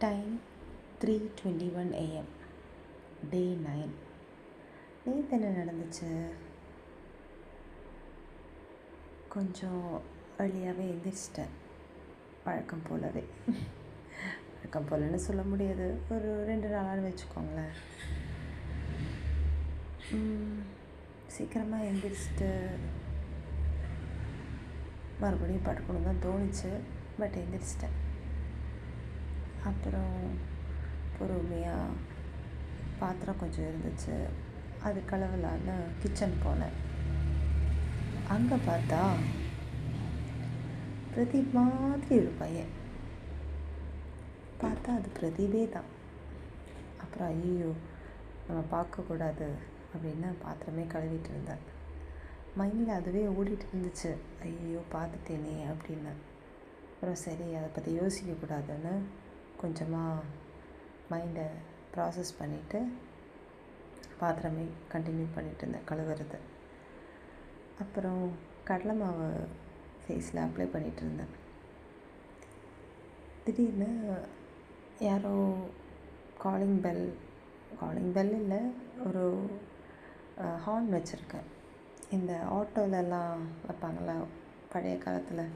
Time 3:21 AM, டே 9. நேற்று என்ன நடந்துச்சு? கொஞ்சம் ஏர்லியாகவே எந்திரிச்சிட்டேன், வழக்கம் போலவே. வழக்கம் போலன்னு சொல்ல முடியாது, ஒரு 2 நாளான்னு வச்சுக்கோங்களேன். சீக்கிரமாக எந்திரிச்சிட்டு மறுபடியும் படுக்கணும் தான் தோணுச்சு, பட் எந்திரிச்சிட்டேன். அப்புறம் பொறுமையாக பாத்திரம் கொஞ்சம் இருந்துச்சு, அது கழுவலான்னு கிச்சன் போனேன். அங்கே பார்த்தா பிரதீப் மாதிரி ஒரு பையன். பார்த்தா அது பிரதீபே தான். அப்புறம் ஐயோ நம்ம பார்க்கக்கூடாது அப்படின்னு பாத்திரமே கழுவிட்டு இருந்தேன். மைண்டில் அதுவே ஓடிட்டு இருந்துச்சு, ஐயோ பார்த்துட்டேனே அப்படின்னு. அப்புறம் சரி, அதை பற்றி யோசிக்கக்கூடாதுன்னு கொஞ்சமாக மைண்டை ப்ராசஸ் பண்ணிவிட்டு பாத்திரமே கண்டினியூ பண்ணிகிட்டு இருந்தேன் கழுவுறது. அப்புறம் கடலை மாவு ஃபேஸில் அப்ளை பண்ணிகிட்டு இருந்தேன். திடீர்னு யாரோ காலிங் பெல் இல்லை, ஒரு ஹார்ன் வச்சுருக்கேன். இந்த ஆட்டோலெல்லாம் வைப்பாங்கள பழைய காலத்தில்,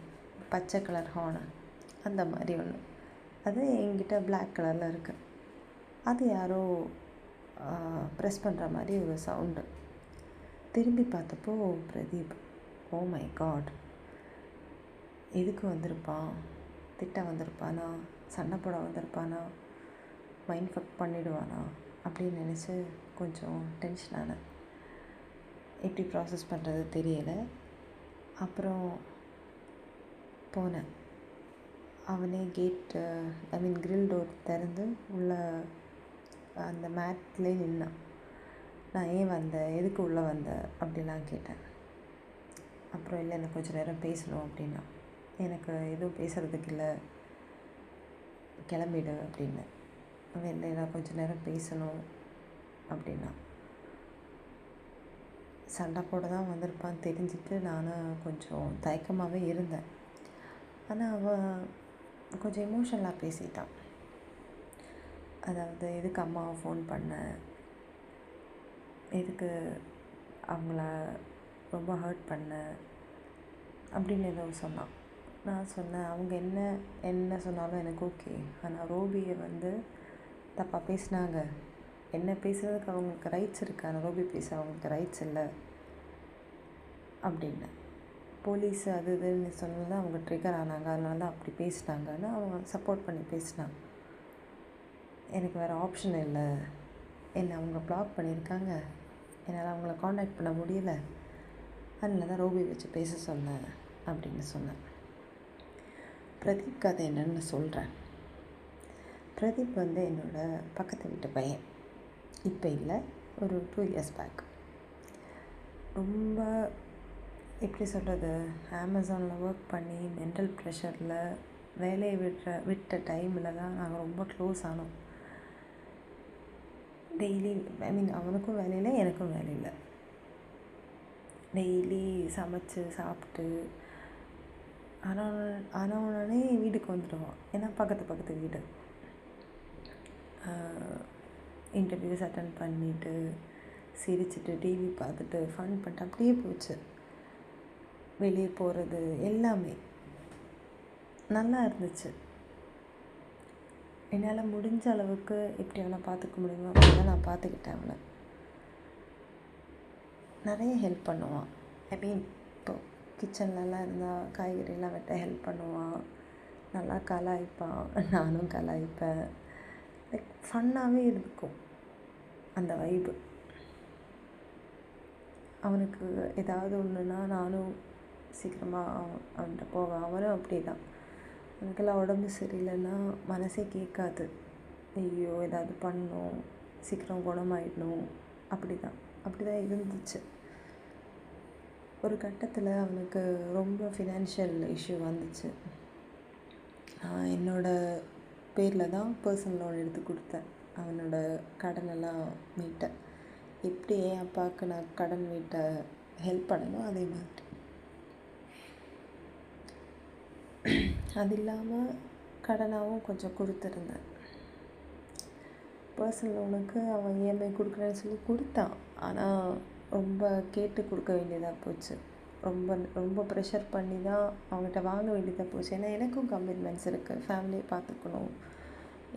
பச்சை கலர் ஹார்னு, அந்த மாதிரி ஒன்று. அது என்கிட்ட பிளாக் கலரில் இருக்குது. அது யாரோ ப்ரெஸ் பண்ணுற மாதிரி ஒரு சவுண்டு. திரும்பி பார்த்தப்போ பிரதீப். ஓ மை காட், எதுக்கு வந்திருப்பான்? திட்ட வந்திருப்பானா? சண்டை போட வந்திருப்பானா? மைண்ட் ஃபக் பண்ணிவிடுவானா அப்படின்னு நினச்சி கொஞ்சம் டென்ஷன் ஆனேன். எப்படி ப்ராசஸ் பண்ணுறது தெரியலை. அப்புறம் போனேன். அவனே கிரில் டோர் திறந்து உள்ள அந்த மேட்லேயே நின்னான். நான் ஏன் வந்தேன், எதுக்கு உள்ளே வந்தேன் அப்படிலாம் கேட்டேன். அப்புறம் இல்லை, எனக்கு கொஞ்சம் நேரம் பேசணும் அப்படின்னா. எனக்கு எதுவும் பேசுகிறதுக்கு இல்லை, கிளம்பிடு அப்படின்னு. அவன் இல்லை, நான் கொஞ்சம் நேரம் பேசணும் அப்படின்னா. சண்டை போட தான் வந்திருப்பான்னு தெரிஞ்சுட்டு நானும் கொஞ்சம் தயக்கமாகவே இருந்தேன். ஆனால் அவன் கொஞ்சம் எமோஷனலாக பேசிட்டான். அதாவது எதுக்கு அம்மாவை ஃபோன் பண்ணேன், எதுக்கு அவங்கள ரொம்ப ஹர்ட் பண்ணேன் அப்படின்னு ஏதோ சொன்னான். நான் சொன்னேன், அவங்க என்ன சொன்னாலும் எனக்கு ஓகே, ஆனால் ரோபியை தப்பாக பேசினாங்க. என்ன பேசுறதுக்கு அவங்களுக்கு ரைட்ஸ் இருக்குது, ஆனால் ரோபி பேச அவங்களுக்கு ரைட்ஸ் இல்லை அப்படின்னு. போலீஸ் அது இதுன்னு சொன்னது அவங்க ட்ரிகர் ஆனாங்க, அதனால தான் அப்படி பேசினாங்கன்னு அவங்க சப்போர்ட் பண்ணி பேசினாங்க. எனக்கு வேறு ஆப்ஷன் இல்லை, என்னை அவங்க பிளாக் பண்ணியிருக்காங்க, என்னால் அவங்கள காண்டாக்ட் பண்ண முடியல, அதனால தான் ரோபி வச்சு பேச சொன்னேன் அப்படின்னு சொன்னேன். பிரதீப் கதை என்னென்னு சொல்கிறேன். பிரதீப் என்னோடய பக்கத்து வீட்டு பையன். இப்போ இல்லை, ஒரு 2 years பேக். ரொம்ப எப்படி சொல்கிறது, அமேசானில் ஒர்க் பண்ணி மென்டல் ப்ரெஷரில் வேலையை விட்ட டைமில் தான் நாங்கள் ரொம்ப க்ளோஸ் ஆனோம். டெய்லி அவனுக்கும் வேலையில்லை, எனக்கும் வேலையில்லை. டெய்லி சமைச்சு சாப்பிட்டு ஆனவுடனே வீட்டுக்கு வந்துடுவான். ஏன்னா பக்கத்து வீடு. இன்டர்வியூஸ் அட்டன் பண்ணிவிட்டு சிரிச்சுட்டு டிவி பார்த்துட்டு ஃபன் பண்ணிட்டு அப்படியே போச்சு. வெளியே போகிறது எல்லாமே நல்லா இருந்துச்சு. என்னால் முடிஞ்ச அளவுக்கு எப்படி அவனை பார்த்துக்க முடியுமோ அப்படிலாம் நான் பார்த்துக்கிட்டேன். அவனை நிறைய ஹெல்ப் பண்ணுவான். இப்போ கிச்சன்லலாம் இருந்தால் காய்கறிலாம் வெட்ட ஹெல்ப் பண்ணுவான், நல்லா கலாய்ப்பான், நானும் கலாய்ப்பேன். லைக் ஃபன்னாகவே இருக்கும் அந்த வைப்பு. அவனுக்கு ஏதாவது ஒன்றுனா நானும் சீக்கிரமாக அவன்கிட்ட போவேன். அவனும் அப்படி தான். எனக்கெல்லாம் உடம்பு சரியில்லைன்னா மனசே கேட்காது, ஐயோ ஏதாவது பண்ணணும், சீக்கிரம் குணமாயிடணும், அப்படி தான் இருந்துச்சு. ஒரு கட்டத்தில் அவனுக்கு ரொம்ப ஃபினான்ஷியல் இஷ்யூ வந்துச்சு. என்னோடய பேரில் தான் பர்சனல் லோன் எடுத்து கொடுத்தேன், அவனோட கடனெல்லாம் மீட்டேன். எப்படி என் அப்பாவுக்கு நான் கடன் மீட்ட ஹெல்ப் பண்ணணும், அதே மாதிரி. அது இல்லாமல் கடனாகவும் கொஞ்சம் கொடுத்துருந்தேன். பர்சனல் லோனுக்கு அவன் இஎம்ஐ கொடுக்குறேன்னு சொல்லி கொடுத்தான். ஆனால் ரொம்ப கேட்டு கொடுக்க வேண்டியதாக போச்சு. ரொம்ப ரொம்ப ப்ரெஷர் பண்ணி தான் அவங்ககிட்ட வாங்க வேண்டியதாக போச்சு. ஏன்னா எனக்கும் கமிட்மெண்ட்ஸ் இருக்குது. ஃபேமிலியை பார்த்துக்கணும்,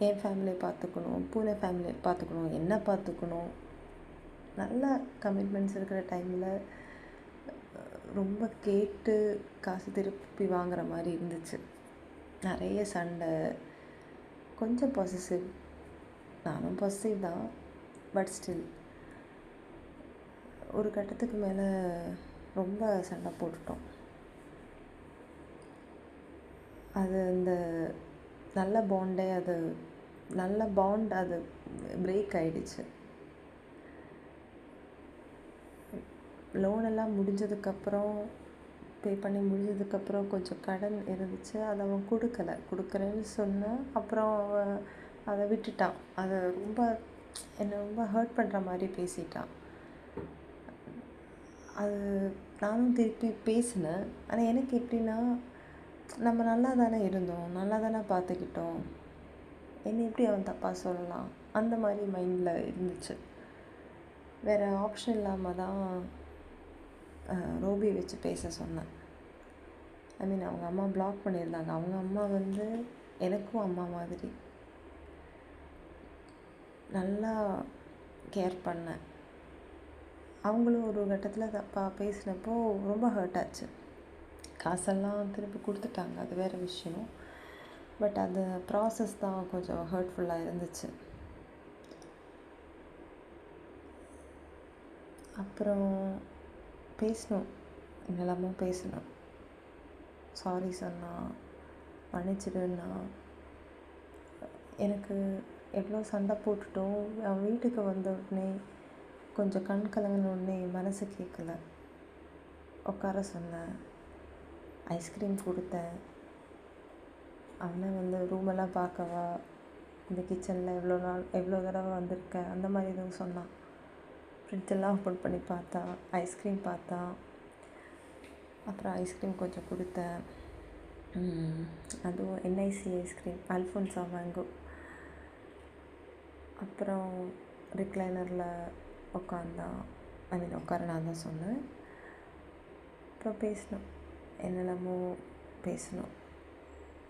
என் ஃபேமிலியை பார்த்துக்கணும், பூனை ஃபேமிலியை பார்த்துக்கணும், என்ன பார்த்துக்கணும். நல்ல கமிட்மெண்ட்ஸ் இருக்கிற டைமில் ரொம்ப கேட்டு காசு திருப்பி வாங்குற மாதிரி இருந்துச்சு. நிறைய சண்டை, கொஞ்சம் பொசசிவ். நானும் பொசசிவ் தான், பட் ஸ்டில் ஒரு கட்டத்துக்கு மேலே ரொம்ப சண்டை போட்டுட்டோம். அது அந்த நல்ல பாண்டே நல்ல பாண்ட் அது பிரேக் ஆகிடுச்சு. லோனெல்லாம் முடிஞ்சதுக்கப்புறம் பே பண்ணி முடிஞ்சதுக்கப்புறம் கொஞ்சம் கடன் இருந்துச்சு. அதை அவன் கொடுக்குறேன்னு சொன்னேன். அப்புறம் அவன் அதை விட்டுட்டான். அதை என்னை ரொம்ப ஹர்ட் பண்ணுற மாதிரி பேசிட்டான். அது நானும் திருப்பி பேசினேன். ஆனால் எனக்கு எப்படின்னா, நம்ம நல்லா தானே இருந்தோம், நல்லா தானே பார்த்துக்கிட்டோம், என்னை எப்படி அவன் தப்பாக சொல்லலாம், அந்த மாதிரி மைண்டில் இருந்துச்சு. வேறு ஆப்ஷன் இல்லாமல் தான் ரோபி வச்சு பேச சொன்னேன். அவங்க அம்மா பிளாக் பண்ணியிருந்தாங்க. அவங்க அம்மா எனக்கும் அம்மா மாதிரி நல்லா கேர் பண்ணேன். அவங்களும் ஒரு கட்டத்தில் தப்பாக பேசினப்போ ரொம்ப ஹர்ட் ஆச்சு. காசெல்லாம் திருப்பி கொடுத்துட்டாங்க, அது வேறு விஷயம். பட் அந்த ப்ராசஸ் தான் கொஞ்சம் ஹர்ட்ஃபுல்லாக இருந்துச்சு. அப்புறம் பேசணும், என்னெல்லாமோ பேசணும். சாரி சொன்னா, மன்னிச்சிடுன்னா. எனக்கு எவ்வளோ சண்டை போட்டுட்டோம். அவன் வீட்டுக்கு வந்த உடனே கொஞ்சம் கண் கலங்கின உடனே மனசு கேட்கல. உட்கார சொன்னேன், ஐஸ்கிரீம் கொடுத்தேன். அவனை ரூமெல்லாம் பார்க்கவா, இந்த கிச்சனில் எவ்வளோ தடவை வந்திருக்கேன், அந்த மாதிரி எதுவும் சொன்னான். ஃப்ரிட்ஜெல்லாம் ஓப்பன் பண்ணி பார்த்தா, ஐஸ்கிரீம் பார்த்தா. அப்புறம் ஐஸ்கிரீம் கொஞ்சம் கொடுத்தேன். அதுவும் என்ஐசி ஐஸ்கிரீம், அல்ஃபோன்சா மேங்கோ. அப்புறம் ரிக்ளைனரில் உட்காந்தான். உட்கார நான் தான் சொன்னேன். அப்புறம் பேசணும், என்னெல்லாமோ பேசணும்.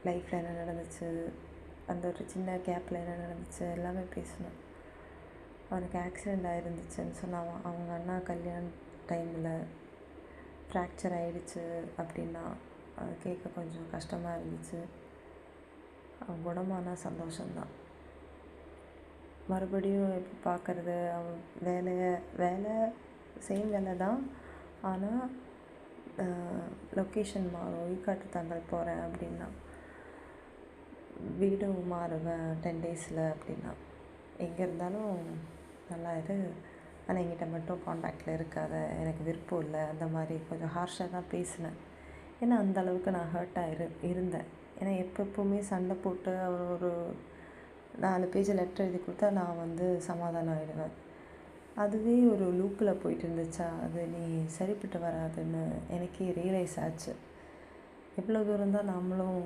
லைஃப்பில் என்ன நடந்துச்சு, அந்த ஒரு சின்ன கேப்பில் என்ன நடந்துச்சு, எல்லாமே பேசணும். அவனுக்கு ஆக்சிடெண்ட் ஆகிருந்துச்சுன்னு சொன்னான். அவங்க அண்ணா கல்யாண டைமில் ஃப்ராக்சர் ஆகிடுச்சு அப்படின்னா அது கேட்க கொஞ்சம் கஷ்டமாக இருந்துச்சு. அவன் குணமானா சந்தோஷம்தான். மறுபடியும் எப்படி பார்க்குறது, அவன் வேலை சேம் வேலை தான். ஆனால் லொக்கேஷன் மாறும். ஈக்காட்டு தங்கல் போகிறேன் அப்படின்னா, வீடும் மாறுவேன் 10 டேஸில் அப்படின்னா. எங்கே இருந்தாலும் நல்லா இரு, ஆனால் என்கிட்ட மட்டும் காண்டாக்டில் இருக்காத, எனக்கு விருப்பம் இல்லை, அந்த மாதிரி கொஞ்சம் ஹார்ஷாக தான் பேசினேன். ஏன்னா அந்தளவுக்கு நான் ஹர்ட்டாக இருந்தேன். ஏன்னா எப்பவுமே சண்டை போட்டு அவர் ஒரு 4 பேஜ் லெட்டர் எழுதி கொடுத்தா நான் சமாதானம் ஆகிடுவேன். அதுவே ஒரு லூப்பில் போயிட்டு இருந்துச்சா, அது நீ சரிப்பட்டு வராதுன்னு எனக்கே ரியலைஸ் ஆச்சு. எவ்வளோ தூரம் தான் நம்மளும்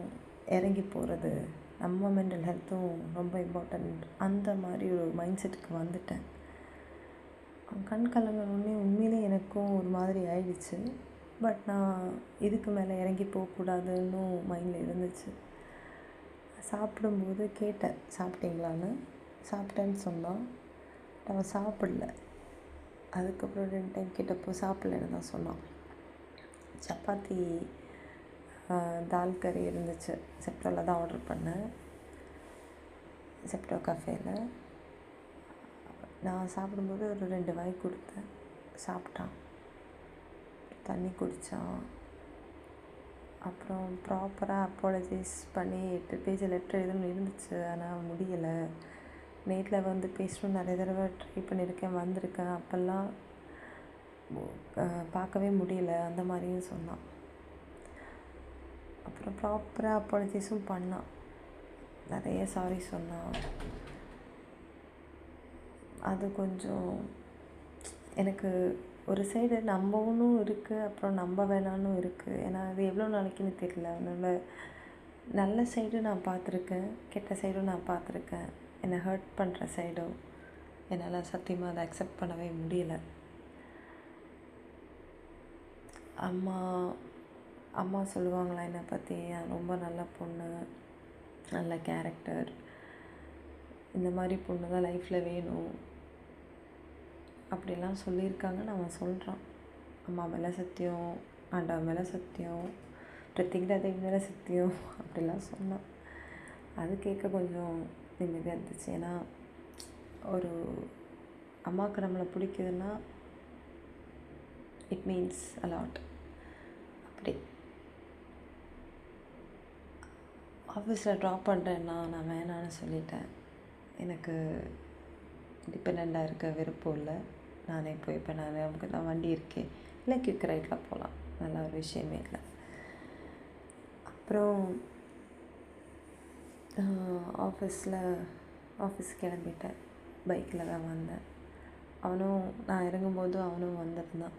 இறங்கி போகிறது, நம்ம மென்டல் ஹெல்த்தும் ரொம்ப இம்பார்ட்டண்ட், அந்த மாதிரி ஒரு மைண்ட் செட்டுக்கு வந்துட்டேன். கண் கலங்கணுன்னே உண்மையிலே எனக்கும் ஒரு மாதிரி ஆயிடுச்சு. பட் நான் இதுக்கு மேலே இறங்கி போகக்கூடாதுன்னு மைண்டில் இருந்துச்சு. சாப்பிடும்போது கேட்டேன், சாப்பிட்டீங்களான்னு. சாப்பிட்டேன்னு சொன்னான். அவன் சாப்பிடல. அதுக்கப்புறம் 2 டைம் கேட்டப்போ சாப்பிட்லன்னு தான் சொன்னான். சப்பாத்தி தால் கறி இருந்துச்சு. செப்டோவில் தான் ஆர்டர் பண்ணேன், செப்டோ கஃபேல. நான் சாப்பிடும்போது ஒரு 2 வாய் கொடுத்தேன், சாப்பிட்டான். தண்ணி குடித்தான். அப்புறம் ப்ராப்பராக அப்பாலஜைஸ் பண்ணி 8 பேஜ் லெட்டர் எழுதணும்னு இருந்துச்சு, ஆனால் முடியலை. நேரில் பேசணும்னு நிறைய தடவை ட்ரை பண்ணியிருக்கேன், வந்திருக்கேன், அப்போல்லாம் பார்க்கவே முடியல, அந்த மாதிரியும் சொன்னான். அப்புறம் ப்ராப்பராக அப்பாலஜைஸும் பண்ணான், நிறைய சாரி சொன்னான். அது கொஞ்சம் எனக்கு ஒரு சைடு நம்பவும் இருக்குது, அப்புறம் நம்ப வேணான்னு இருக்குது. ஏன்னா அது எவ்வளோ நாளைக்குன்னு தெரியல. அதனால் நல்ல சைடு நான் பார்த்துருக்கேன், கெட்ட சைடும் நான் பார்த்துருக்கேன். என்னை ஹர்ட் பண்ணுற சைடோ என்னால் சத்தியமாக அதை அக்செப்ட் பண்ணவே முடியலை. அம்மா அம்மா சொல்லுவாங்களா என்னை பற்றி, ரொம்ப நல்ல பொண்ணு, நல்ல கேரக்டர், இந்த மாதிரி பொண்ணு தான் லைஃப்பில் வேணும் அப்படிலாம் சொல்லியிருக்காங்கன்னு அவன் சொல்கிறான். அம்மா மேலே சத்தியம், ஆண்டவன் மேலே சத்தியம், பிரத்திக்தா தேவி மேலே சத்தியம் அப்படிலாம் சொன்னான். அது கேட்க கொஞ்சம் நிம்மதியாக இருந்துச்சு. ஏன்னா ஒரு அம்மாவுக்கு நம்மளை பிடிக்குதுன்னா இட் மீன்ஸ் அலாட். அப்படி ஆஃபீஸில் ட்ராப் பண்ணுறேன்னா நான் வேணான்னு சொல்லிட்டேன். எனக்கு டிபெண்ட்டாக இருக்க விருப்பம் இல்லை. நானே போய்ப்பேன். நமக்கு தான் வண்டி இருக்கேன், இல்லை குயிக் ரைட்டில் போகலாம், நல்ல ஒரு விஷயமே இல்லை. அப்புறம் ஆஃபீஸ் கிளம்பிட்டேன். பைக்கில் தான் வந்தேன். நான் இறங்கும்போது அவனும் வந்திருந்தான்.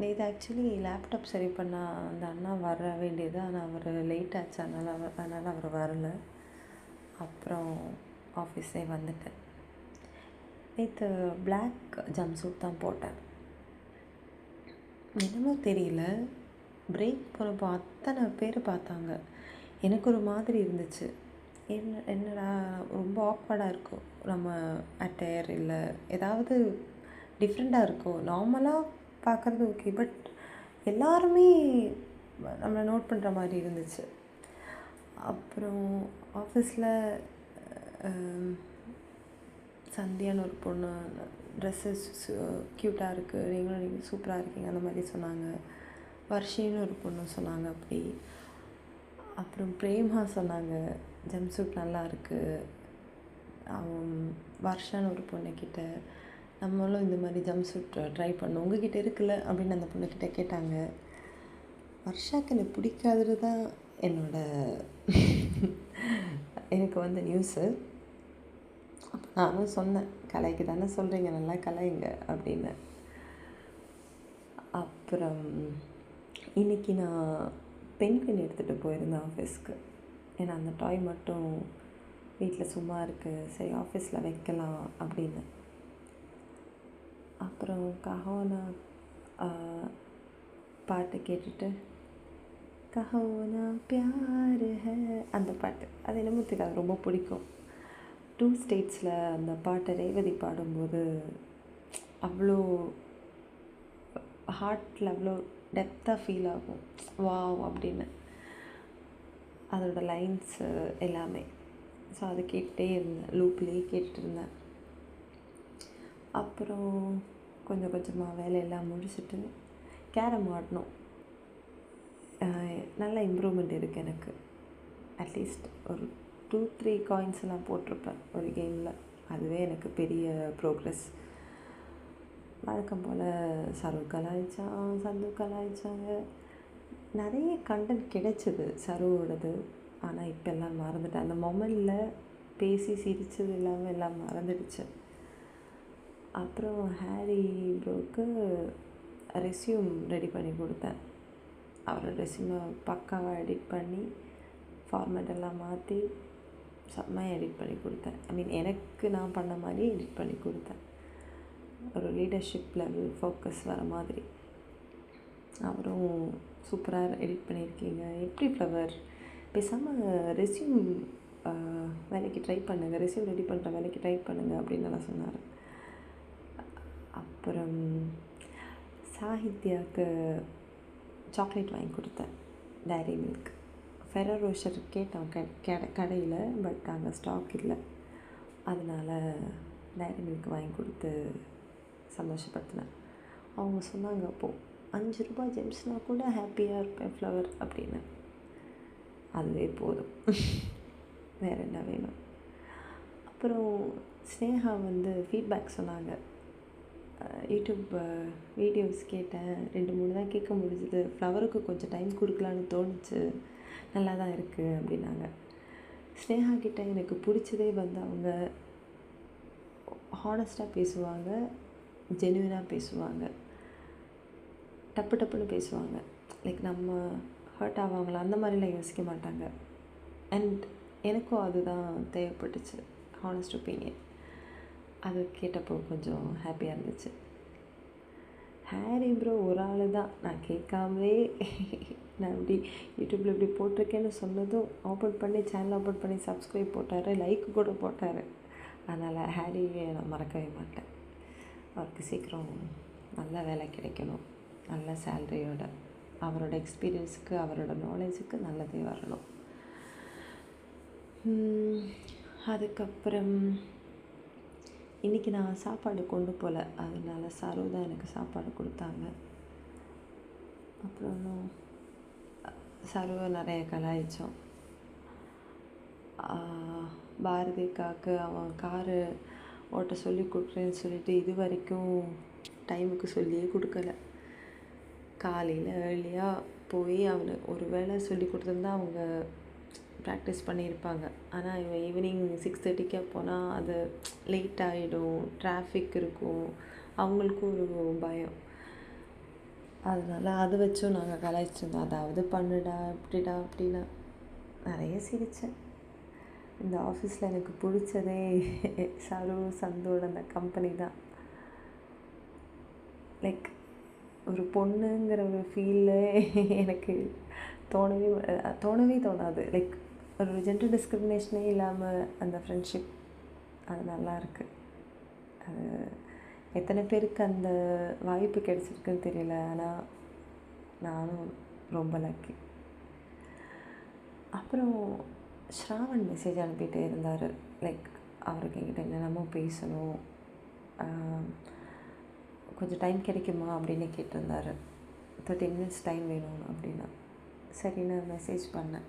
நேற்று ஆக்சுவலி லேப்டாப் சரி பண்ண அந்த அண்ணா வர வேண்டியது, ஆனால் அவர் லேட் ஆச்சு, அதனால் அவர் வரல. அப்புறம் ஆஃபீஸே வந்துட்டேன். நேற்று பிளாக் ஜம்ப் சூட் தான் போட்டேன். என்னமோ தெரியல, பிரேக் போனப்போ அத்தனை பேர் பார்த்தாங்க. எனக்கு ஒரு மாதிரி இருந்துச்சு. என்னடா ரொம்ப ஆக்வர்டாக இருக்கும் நம்ம அட்டையர், இல்லை ஏதாவது டிஃப்ரெண்ட்டாக இருக்கும். நார்மலாக பார்க்குறது ஓகே, பட் எல்லாருமே நம்மளை நோட் பண்ணுற மாதிரி இருந்துச்சு. அப்புறம் ஆஃபீஸில் சந்தியான்னு ஒரு பொண்ணு, ட்ரெஸ்ஸஸ் க்யூட்டாக இருக்குது, நீங்கள் சூப்பராக இருக்கீங்க அந்த மாதிரி சொன்னாங்க. வர்ஷின்னு ஒரு பொண்ணு சொன்னாங்க அப்படி. அப்புறம் பிரேமா சொன்னாங்க ஜம்ப் சூட் நல்லா இருக்குது. வர்ஷான்னு ஒரு பொண்ணுக்கிட்ட, நம்மளும் இந்த மாதிரி ஜம்ப் சூட் ட்ரை பண்ணோம், உங்ககிட்ட இருக்குல்ல அப்படின்னு அந்த பொண்ணுக்கிட்ட கேட்டாங்க. வர்ஷாக்கு எனக்கு பிடிக்காதது தான் எனக்கு வந்த நியூஸு. அப்போ நானும் சொன்னேன், கலைக்கு தானே சொல்கிறீங்க, நல்லா கலைங்க அப்படின்னு. அப்புறம் இன்றைக்கி நான் பென்குயின் எடுத்துகிட்டு போயிருந்தேன் ஆஃபீஸ்க்கு. ஏன்னா அந்த டாய் மட்டும் வீட்டில் சும்மா இருக்குது, சரி ஆஃபீஸில் வைக்கலாம் அப்படின்னு. அப்புறம் கஹோனா பாட்டு கேட்டுட்டு, கஹோனா பியார் ஹை அந்த பாட்டு, அது என்னமோ அது ரொம்ப பிடிக்கும். 2 ஸ்டேட்ஸில் அந்த பாட்டை ரேவதி பாடும்போது அவ்வளோ ஹார்ட்டில் அவ்வளோ டெப்த்தாக ஃபீல் ஆகும், வாவ் அப்படின்னு அதோடய லைன்ஸு எல்லாமே. ஸோ அதை கேட்டுகிட்டே இருந்தேன், லூப்லேயே கேட்டுட்டு இருந்தேன். அப்புறம் கொஞ்சம் கொஞ்சமாக வேலையெல்லாம் முடிச்சுட்டு கேரம் ஆடினோம். நல்ல இம்ப்ரூவ்மெண்ட் இருக்குது எனக்கு. அட்லீஸ்ட் ஒரு 2-3 காயின்ஸ் எல்லாம் போட்டிருப்பேன் ஒரு கேமில். அதுவே எனக்கு பெரிய ப்ரோக்ரஸ். வழக்கம் போல் சரு கலாய்ச்சான், சந்து கலாய்ச்சாங்க, நிறைய கண்டென்ட் கிடைச்சிது சருவோடது. ஆனால் இப்போல்லாம் மறந்துட்டேன். அந்த மொமெண்டில் பேசி சிரித்தது இல்லாமல் எல்லாம் மறந்துடுச்சு. அப்புறம் ஹாரி ப்ரோக்கு ரெஸ்யூம் ரெடி பண்ணி கொடுத்தேன். அவரோட ரெஸ்யூமை பக்காவாக எடிட் பண்ணி ஃபார்மேட் எல்லாம் மாற்றி செம்மையாக எடிட் பண்ணி கொடுத்தேன். எனக்கு நான் பண்ண மாதிரி எடிட் பண்ணி கொடுத்தேன். ஒரு லீடர்ஷிப் லெவல் ஃபோக்கஸ் வர மாதிரி. அவரும் சூப்பராக எடிட் பண்ணியிருக்கீங்க, எப்படி ஃப்ளவர், பேசாமல் ரெஸ்யூம் வேலைக்கு ட்ரை பண்ணுங்கள், ரெஸ்யூம் ரெடி பண்ணுற வேலைக்கு ட்ரை பண்ணுங்கள் அப்படின்னு நல்லா சொன்னார். அப்புறம் சாகித்யாவுக்கு சாக்லேட் வாங்கி கொடுத்தேன், டைரி மில்க். ஃபெரோ ரோஷர் கேட்டேன் கடையில், பட் அங்கே ஸ்டாக் இல்லை. அதனால் டைரி மில்க் வாங்கி கொடுத்து சந்தோஷப்படுத்தினேன். அவங்க சொன்னாங்க, அப்போது 5 ரூபாய் ஜெம்ஸ்னால் கூட ஹாப்பியாக இருப்பேன் ஃப்ளவர் அப்படின்னு. அதுவே போதும், வேறு என்ன வேணும். அப்புறம் ஸ்னேகா ஃபீட்பேக் சொன்னாங்க. யூடியூப் வீடியோஸ் கேட்டேன், 2-3 தான் கேட்க முடிஞ்சுது. ஃப்ளவருக்கு கொஞ்சம் டைம் கொடுக்கலான்னு தோணுச்சு, நல்லா தான் இருக்குது அப்படின்னாங்க. ஸ்னேகா கிட்டே எனக்கு பிடிச்சதே அவங்க ஹானஸ்ட்டாக பேசுவாங்க, ஜெனுவினாக பேசுவாங்க, டப்பு டப்புன்னு பேசுவாங்க. லைக் நம்ம ஹர்ட் ஆவாங்களா அந்த மாதிரிலாம் யோசிக்க மாட்டாங்க. அண்ட் எனக்கும் அதுதான் தேவைப்பட்டுச்சு, ஹானஸ்ட் ஒப்பீனியன். அது கேட்டப்போ கொஞ்சம் ஹாப்பியாக இருந்துச்சு. ஹாரி ப்ரோ ஒரு ஆள் தான், நான் கேட்காமலே நான் இப்படி யூடியூப்பில் இப்படி போட்டிருக்கேன்னு சொன்னதும் சேனல் ஓப்பன் பண்ணி சப்ஸ்கிரைப் போட்டார், லைக் கூட போட்டார். அதனால் ஹாரியை நான் மறக்கவே மாட்டேன். அவருக்கு சீக்கிரம் நல்ல வேலை கிடைக்கணும், நல்ல சேலரியோட, அவரோட எக்ஸ்பீரியன்ஸுக்கு அவரோட நாலேஜுக்கு நல்லதே வரணும். அதுக்கப்புறம் இன்றைக்கி நான் சாப்பாடு கொண்டு போகல, அதனால சரு தான் எனக்கு சாப்பாடு கொடுத்தாங்க. அப்புறம் சருவை நிறைய கலாய்ச்சோம். பாரதிக்காக்கு அவன் காரு ஓட்ட சொல்லி கொடுக்குறேன்னு சொல்லிட்டு இது வரைக்கும் டைமுக்கு சொல்லியே கொடுக்கல. காலையில் ஏர்லியாக போய் அவனு ஒரு வேளை சொல்லி கொடுத்துருந்தா அவங்க ப்ராக்டிஸ் பண்ணியிருப்பாங்க. ஆனால் இவன் ஈவினிங் 6:30 போனால் அது லேட் ஆகிடும், டிராஃபிக் இருக்கும், அவங்களுக்கும் ஒரு பயம். அதனால் அதை வச்சும் நாங்கள் கலாய்ச்சிருந்தோம். அதாவது பண்ணுடா இப்படிடா அப்படின்னா நிறைய சிரித்தேன். இந்த ஆஃபீஸில் எனக்கு பிடிச்சதே சரு சந்தோட அந்த கம்பெனி தான். லைக் ஒரு பொண்ணுங்கிற ஒரு ஃபீலில் எனக்கு தோணவே தோணாது. லைக் ஒரு ஜெண்டர் டிஸ்கிரிமினேஷனே இல்லாமல் அந்த ஃப்ரெண்ட்ஷிப் அது நல்லாயிருக்கு. அது எத்தனை பேருக்கு அந்த வாய்ப்பு கிடைச்சிருக்குன்னு தெரியல, ஆனால் நானும் ரொம்ப லக்கி. அப்புறம் ஸ்ராவன் மெசேஜ் அனுப்பிகிட்டே இருந்தார். லைக் அவருக்கு என்கிட்ட என்னென்னமோ பேசணும், கொஞ்சம் டைம் கிடைக்குமா அப்படின்னு கேட்டிருந்தார். 30 minutes டைம் வேணும் அப்படின்னா சரி நான் மெசேஜ் பண்ணேன்.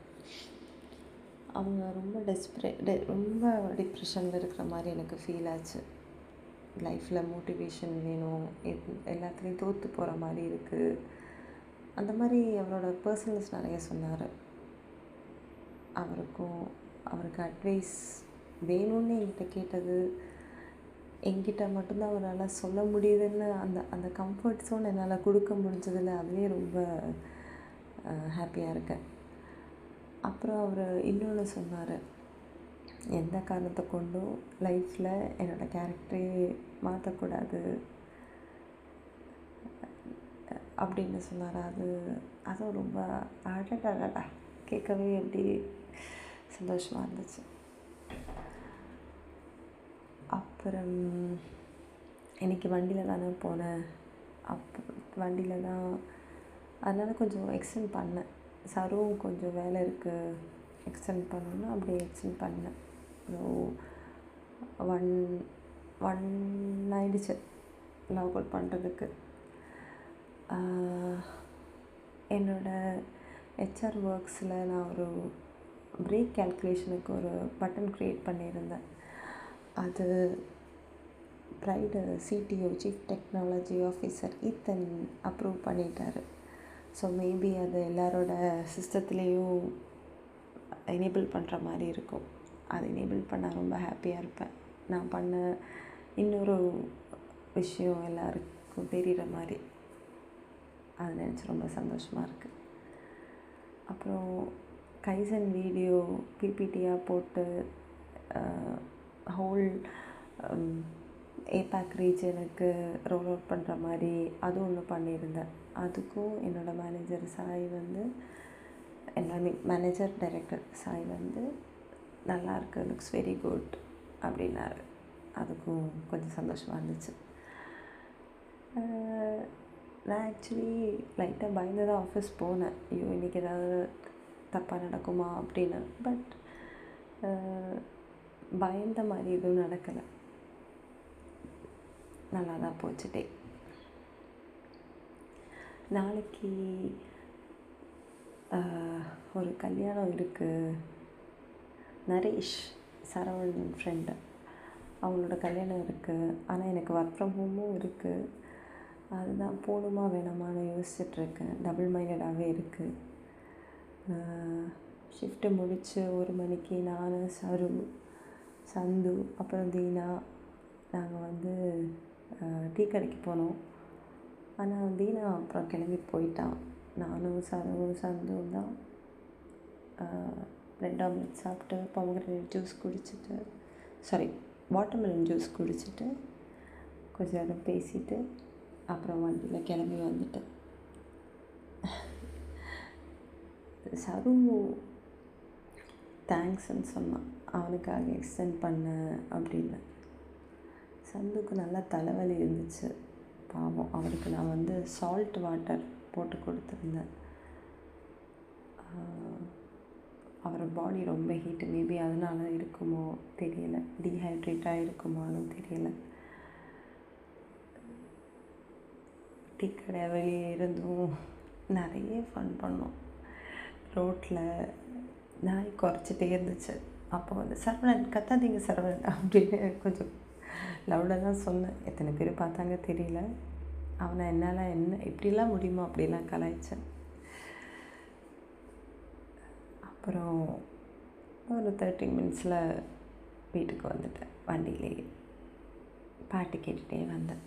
அவங்க ரொம்ப ரொம்ப டிப்ரெஷனில் இருக்கிற மாதிரி எனக்கு ஃபீல் ஆச்சு. லைஃப்பில் மோட்டிவேஷன் வேணும், எல்லாத்துலேயும் தோற்று போகிற மாதிரி இருக்குது, அந்த மாதிரி அவரோட பர்சனல்ஸ் நிறைய சொன்னார். அவருக்கு அட்வைஸ் வேணும்னு என்கிட்ட கேட்டது, என்கிட்ட மட்டும்தான் அவரால் சொல்ல முடியுதுன்னு அந்த கம்ஃபர்ட் ஜோன் என்னால் கொடுக்க முடிஞ்சதில் அதுவே ரொம்ப ஹாப்பியாக இருக்கேன். அப்புறம் அவர் இன்னொன்று சொன்னார், எந்த காரணத்தை கொண்டும் லைஃப்பில் என்னோடய கேரக்டரே மாற்றக்கூடாது அப்படின்னு சொன்னார். அதுவும் ரொம்ப அடடா கேட்கவே எப்படி சந்தோஷமாக இருந்துச்சு. அப்புறம் இன்றைக்கி வண்டியில் தானே போனேன், வண்டியில் தான், அதனால் கொஞ்சம் எக்ஸ்டெண்ட் பண்ணேன். சருவும் கொஞ்சம் வேலை இருக்குது எக்ஸ்டெண்ட் பண்ணணுன்னா அப்படியே எக்ஸ்டெண்ட் பண்ணேன். ஒன் ஆயிடுச்சு லாக் அவுட் பண்ணுறதுக்கு. என்னோடய ஹெச்ஆர் ஒர்க்ஸில் நான் ஒரு பிரேக் கேல்குலேஷனுக்கு ஒரு பட்டன் க்ரியேட் பண்ணியிருந்தேன். அது pride CTO chief technology officer Ethan approve பண்ணிட்டார். ஸோ மேபி அது எல்லாரோட சிஸ்டத்துலேயும் எனேபிள் பண்ணுற மாதிரி இருக்கும். அது எனேபிள் பண்ணால் ரொம்ப ஹாப்பியாக இருப்பேன். நான் பண்ண இன்னொரு விஷயம் எல்லாருக்கும் தெரிகிற மாதிரி, அது நினச்சி ரொம்ப சந்தோஷமாக இருக்குது. அப்புறம் கைசன் வீடியோ பிபிடியாக போட்டு ஹோல் ஏபேக் ரீஜனுக்கு ரோல் அவுட் பண்ணுற மாதிரி அது ஒன்று பண்ணியிருந்தேன். அதுக்கும் என்னோடய manager Sai manager director Sai நல்லாயிருக்கு, லுக்ஸ் வெரி குட் அப்படின்னாரு. அதுக்கும் கொஞ்சம் சந்தோஷமாக இருந்துச்சு. நான் ஆக்சுவலி லைட்டாக பயந்து தான் ஆஃபீஸ் போனேன், ஐயோ இன்றைக்கி ஏதாவது தப்பாக நடக்குமா அப்படின்னு. பட் பயந்த மாதிரி எதுவும் நடக்கலை, நல்லா தான் போச்சு டே. நாளைக்கு ஒரு கல்யாணம் இருக்குது. நரேஷ் சரவணன் ஃப்ரெண்டு, அவங்களோட கல்யாணம் இருக்குது. ஆனால் எனக்கு ஒர்க் ஃப்ரம் ஹோமும் இருக்குது. அதுதான் போகணுமா வேணாமான்னு யோசிச்சுட்ருக்கேன். டபுள் மைண்டடாகவே இருக்குது. ஷிஃப்ட்டு முடித்து 1 மணிக்கு நான், சரு, சந்து, அப்புறம் தீனா நாங்கள் டீ கடைக்கு போனோம். ஆனால் தீனா அப்புறம் கிளம்பி போயிட்டான். நானும் சந்துவும் தான் ப்ரெட் ஆம்லெட் சாப்பிட்டு பொமக்ரேனட் ஜூஸ் குடிச்சிட்டு வாட்டர்மெலன் ஜூஸ் குடிச்சிட்டு கொஞ்ச நேரம் பேசிட்டு அப்புறம் வண்டியில் கிளம்பி வந்துட்டேன். சரு தேங்க்ஸ்ன்னு சொன்னான், அவனுக்காக எக்ஸ்டெண்ட் பண்ண அப்படின்னு. சந்துக்கு நல்லா தலைவலி இருந்துச்சு பாவம். அவருக்கு நான் சால்ட் வாட்டர் போட்டு கொடுத்துருந்தேன். அவர் பாடி ரொம்ப ஹீட்டு, மேபி அதனால இருக்குமோ தெரியல, டீஹைட்ரேட்டாக இருக்குமான்னு தெரியல. டீ கடை வெளியே இருந்தும் நிறைய ஃபன் பண்ணோம். ரோட்டில் நாய் குறைச்சிட்டே இருந்துச்சு. அப்போ சரவணன் கத்தாதீங்க சரவணன் அப்படின்னு கொஞ்சம் லவுடாக தான் சொன்னேன். எத்தனை பேர் பார்த்தாங்க தெரியல. அவனை என்னால் என்ன இப்படிலாம் முடியுமா அப்படிலாம் கலாய்ச்சேன். அப்புறம் ஒரு 30 மினிட்ஸில் வீட்டுக்கு வந்துட்டேன். வண்டியிலேயே பாட்டு கேட்டுகிட்டே வந்தேன்.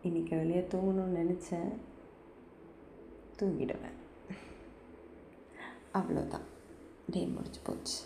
இன்றைக்கி வெளியே தூங்கணும்னு நினச்சேன், தூங்கிடுவேன். அவ்வளோதான், டே முடிஞ்சு போச்சு.